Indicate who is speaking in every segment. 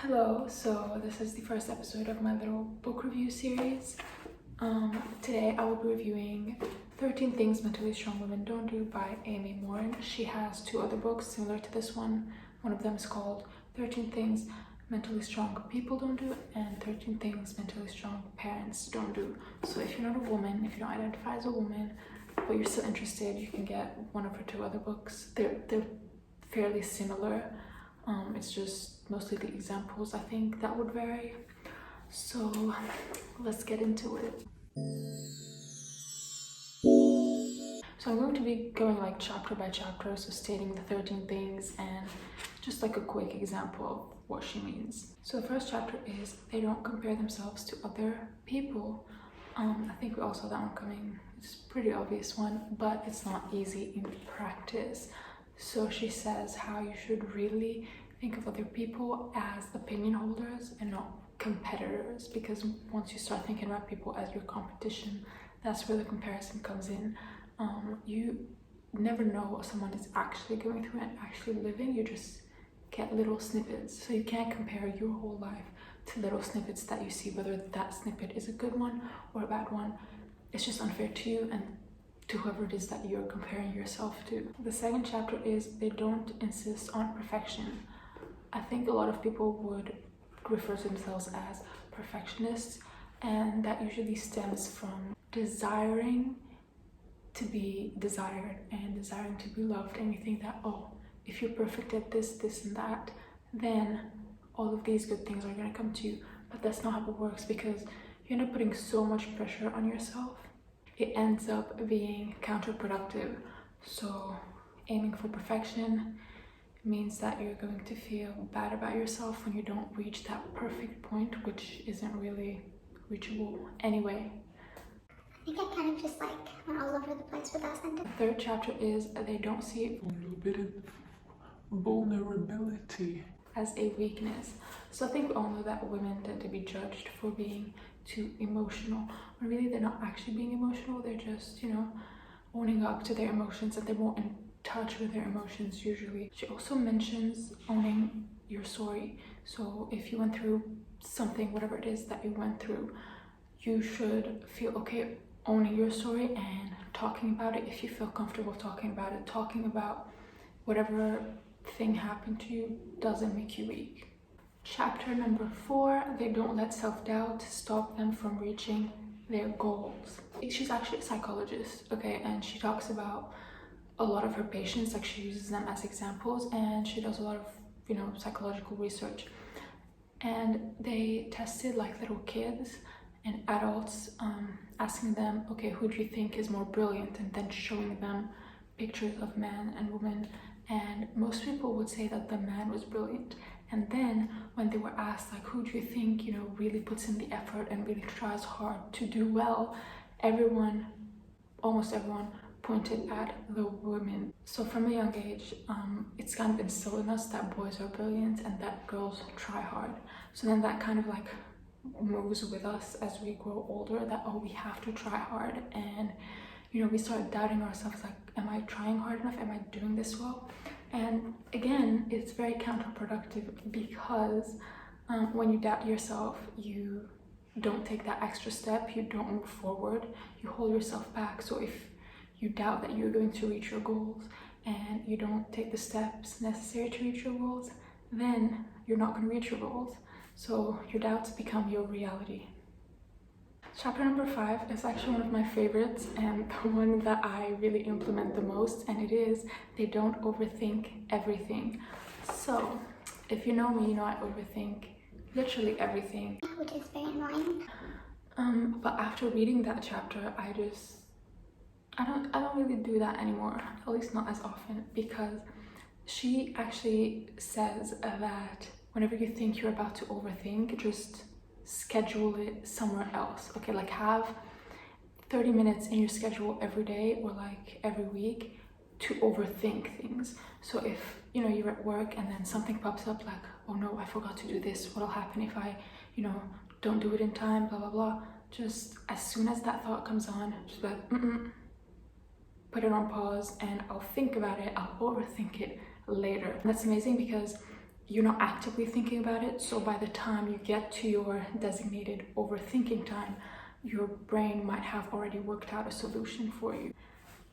Speaker 1: Hello, so this is the first episode of my little book review series. Today I will be reviewing 13 Things Mentally Strong Women Don't Do by Amy Morin. She has two other books similar to this one. One of them is called 13 Things Mentally Strong People Don't Do and 13 Things Mentally Strong Parents Don't Do. So if you're not a woman, if you don't identify as a woman, but you're still interested, you can get one of her two other books. They're fairly similar. It's just mostly the examples I think that would vary. So let's get into it. So I'm going to be going like chapter by chapter, so stating the 13 things and just like a quick example of what she means. So the first chapter is they don't compare themselves to other people. I think we all saw that one coming. It's a pretty obvious one, but it's not easy in practice. So she says how you should really think of other people as opinion holders and not competitors, because once you start thinking about people as your competition, that's where the comparison comes in. You never know what someone is actually going through and actually living. You just get little snippets, so you can't compare your whole life to little snippets that you see, whether that snippet is a good one or a bad one. It's just unfair to you and to whoever it is that you're comparing yourself to. The second chapter is they don't insist on perfection. I think a lot of people would refer to themselves as perfectionists, and that usually stems from desiring to be desired and desiring to be loved, and you think that, oh, if you're perfect at this and that, then all of these good things are going to come to you. But that's not how it works, because you end up putting so much pressure on yourself. It ends up being counterproductive. So aiming for perfection means that you're going to feel bad about yourself when you don't reach that perfect point, which isn't really reachable anyway.
Speaker 2: I think I kind of just like went all over the place with that sentence.
Speaker 1: The third chapter is they don't see
Speaker 3: vulnerability
Speaker 1: as a weakness. So I think we all know that women tend to be judged for being too emotional, when really they're not actually being emotional. They're just, owning up to their emotions, and they're more in touch with their emotions usually. She also mentions owning your story. So if you went through something, whatever it is that you went through, you should feel okay owning your story and talking about it if you feel comfortable talking about it. Talking about whatever thing happened to you doesn't make you weak. Chapter number 4, they don't let self-doubt stop them from reaching their goals. She's actually a psychologist, okay, and she talks about a lot of her patients, like she uses them as examples, and she does a lot of, psychological research. And they tested like little kids and adults, asking them, okay, who do you think is more brilliant, and then showing them pictures of man and woman. And most people would say that the man was brilliant. And then when they were asked, like, who do you think, really puts in the effort and really tries hard to do well, almost everyone pointed at the women. So from a young age, it's kind of instilled in us that boys are brilliant and that girls try hard. So then that kind of like moves with us as we grow older, that, oh, we have to try hard. And we start doubting ourselves, like, am I trying hard enough? Am I doing this well? And again, it's very counterproductive, because when you doubt yourself, you don't take that extra step, you don't move forward, you hold yourself back. So if you doubt that you're going to reach your goals and you don't take the steps necessary to reach your goals, then you're not going to reach your goals. So your doubts become your reality. Chapter number 5 is actually one of my favorites and the one that I really implement the most, and it is they don't overthink everything. So if you know me, I overthink literally everything.
Speaker 2: Which is very annoying.
Speaker 1: But after reading that chapter, I don't really do that anymore, at least not as often, because she actually says that whenever you think you're about to overthink, just schedule it somewhere else. Okay, like have 30 minutes in your schedule every day or like every week to overthink things. So if you're at work and then something pops up, like, oh no, I forgot to do this, what'll happen if I don't do it in time, blah blah blah. Just as soon as that thought comes on, just like put it on pause, and I'll think about it, I'll overthink it later. And that's amazing, because you're not actively thinking about it. So by the time you get to your designated overthinking time, your brain might have already worked out a solution for you.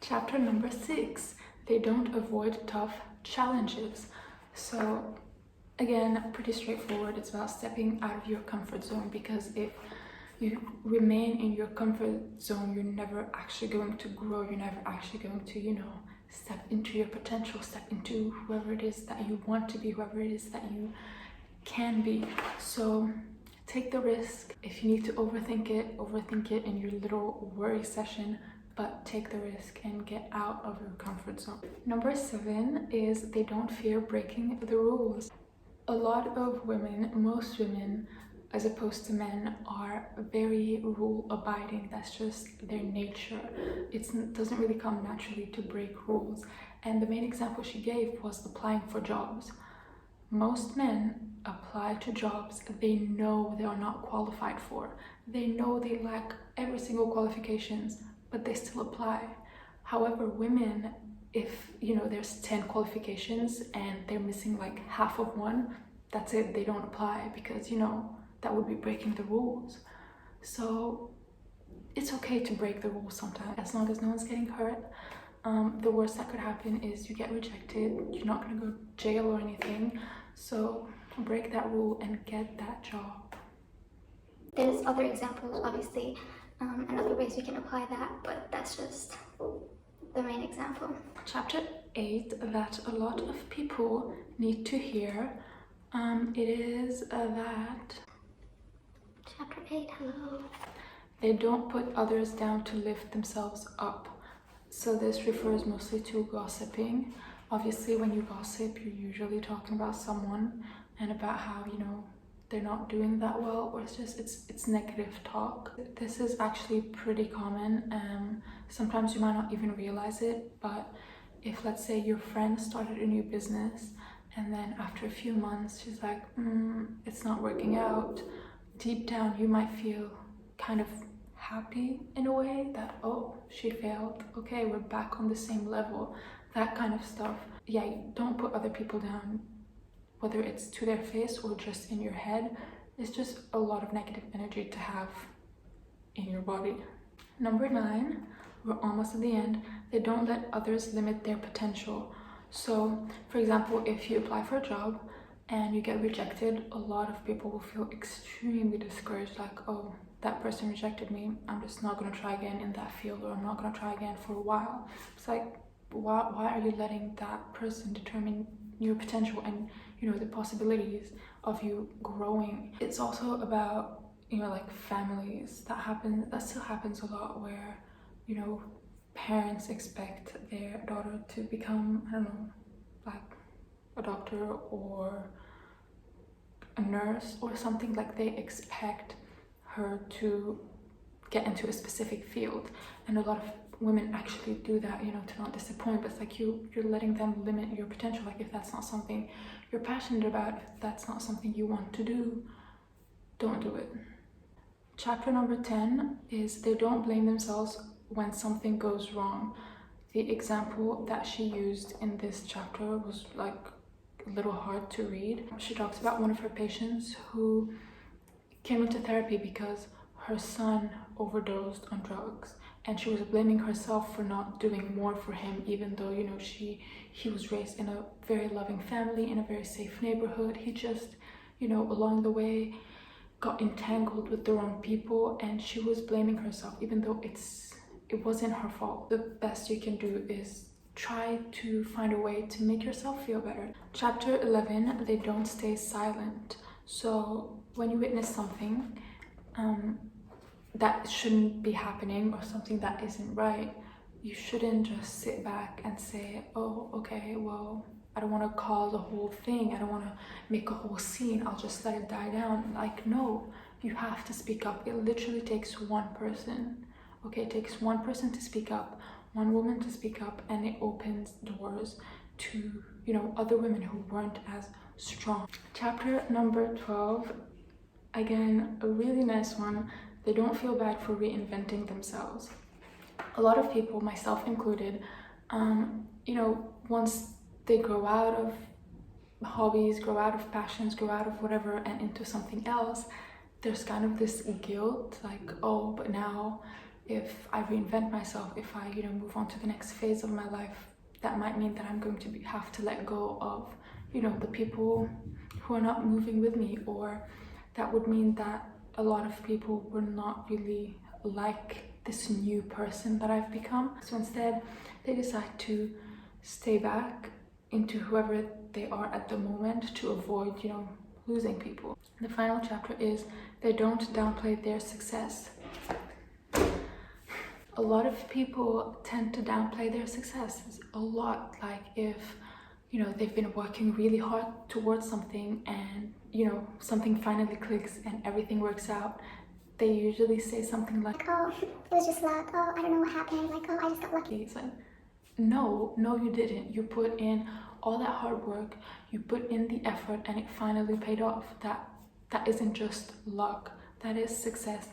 Speaker 1: Chapter number 6, they don't avoid tough challenges. So again, pretty straightforward. It's about stepping out of your comfort zone, because if you remain in your comfort zone, you're never actually going to grow. You're never actually going to, step into your potential, step into whoever it is that you want to be, whoever it is that you can be. So take the risk. If you need to overthink it in your little worry session, but take the risk and get out of your comfort zone. Number 7 is they don't fear breaking the rules. A lot of women, most women, as opposed to men, are very rule abiding. That's just their nature. It doesn't really come naturally to break rules. And the main example she gave was applying for jobs. Most men apply to jobs they know they are not qualified for. They know they lack every single qualifications, but they still apply. However, women, if there's 10 qualifications and they're missing like half of one, that's it, they don't apply, because that would be breaking the rules. So it's okay to break the rules sometimes, as long as no one's getting hurt. The worst that could happen is you get rejected. You're not going to go to jail or anything. So break that rule and get that job.
Speaker 2: There's other examples, obviously, and other ways we can apply that, but that's just the main example.
Speaker 1: Chapter 8 that a lot of people need to hear. It is that
Speaker 2: Chapter 8, hello.
Speaker 1: They don't put others down to lift themselves up. So this refers mostly to gossiping. Obviously, when you gossip, you're usually talking about someone and about how, they're not doing that well, or it's negative talk. This is actually pretty common. Sometimes you might not even realize it, but if, let's say, your friend started a new business and then after a few months she's like, it's not working out, deep down you might feel kind of happy in a way that, oh, she failed, okay, we're back on the same level, that kind of stuff. Yeah, don't put other people down, whether it's to their face or just in your head. It's just a lot of negative energy to have in your body. Number 9, we're almost at the end. They don't let others limit their potential. So, for example, if you apply for a job and you get rejected, a lot of people will feel extremely discouraged, like, oh, that person rejected me, I'm just not going to try again in that field, or I'm not going to try again for a while. It's like, why are you letting that person determine your potential and the possibilities of you growing? It's also about like families. That still happens a lot, where parents expect their daughter to become, I don't know, like a doctor or a nurse or something. Like, they expect her to get into a specific field, and a lot of women actually do that, to not disappoint. But it's like you're letting them limit your potential. Like, if that's not something you're passionate about, if that's not something you want to do, don't do it. Chapter number 10 is they don't blame themselves when something goes wrong. The example that she used in this chapter was like a little hard to read. She talks about one of her patients who came into therapy because her son overdosed on drugs, and she was blaming herself for not doing more for him, even though he was raised in a very loving family, in a very safe neighborhood. He just along the way got entangled with the wrong people, and she was blaming herself, even though it wasn't her fault. The best you can do is try to find a way to make yourself feel better. Chapter 11, they don't stay silent. So when you witness something that shouldn't be happening, or something that isn't right, you shouldn't just sit back and say, oh, okay, well, I don't want to cause a whole thing, I don't want to make a whole scene, I'll just let it die down. Like, no, you have to speak up. It literally takes one person. Okay, it takes one person to speak up, one woman to speak up, and it opens doors to other women who weren't as strong. Chapter number 12, again, a really nice one. They don't feel bad for reinventing themselves. A lot of people, myself included, once they grow out of hobbies, grow out of passions, grow out of whatever and into something else, there's kind of this guilt, like, oh, but now if I reinvent myself, if I, move on to the next phase of my life, that might mean that I'm going to have to let go of, the people who are not moving with me, or that would mean that a lot of people will not really like this new person that I've become. So instead, they decide to stay back into whoever they are at the moment to avoid, losing people. The final chapter is they don't downplay their success. A lot of people tend to downplay their successes a lot. Like if, they've been working really hard towards something and, something finally clicks and everything works out, they usually say something like,
Speaker 2: oh, it was just luck. Oh, I don't know what happened. Like, oh, I just got lucky.
Speaker 1: It's like, no, you didn't. You put in all that hard work, you put in the effort, and it finally paid off. That isn't just luck, that is success.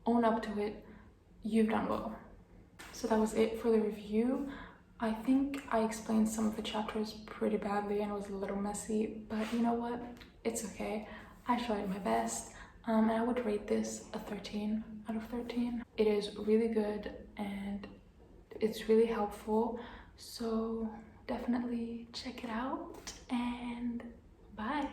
Speaker 1: Own up to it. You've done well. So that was it for the review. I think I explained some of the chapters pretty badly and was a little messy, but you know what? It's okay. I tried my best. And I would rate this a 13 out of 13. It is really good and it's really helpful. So definitely check it out and bye.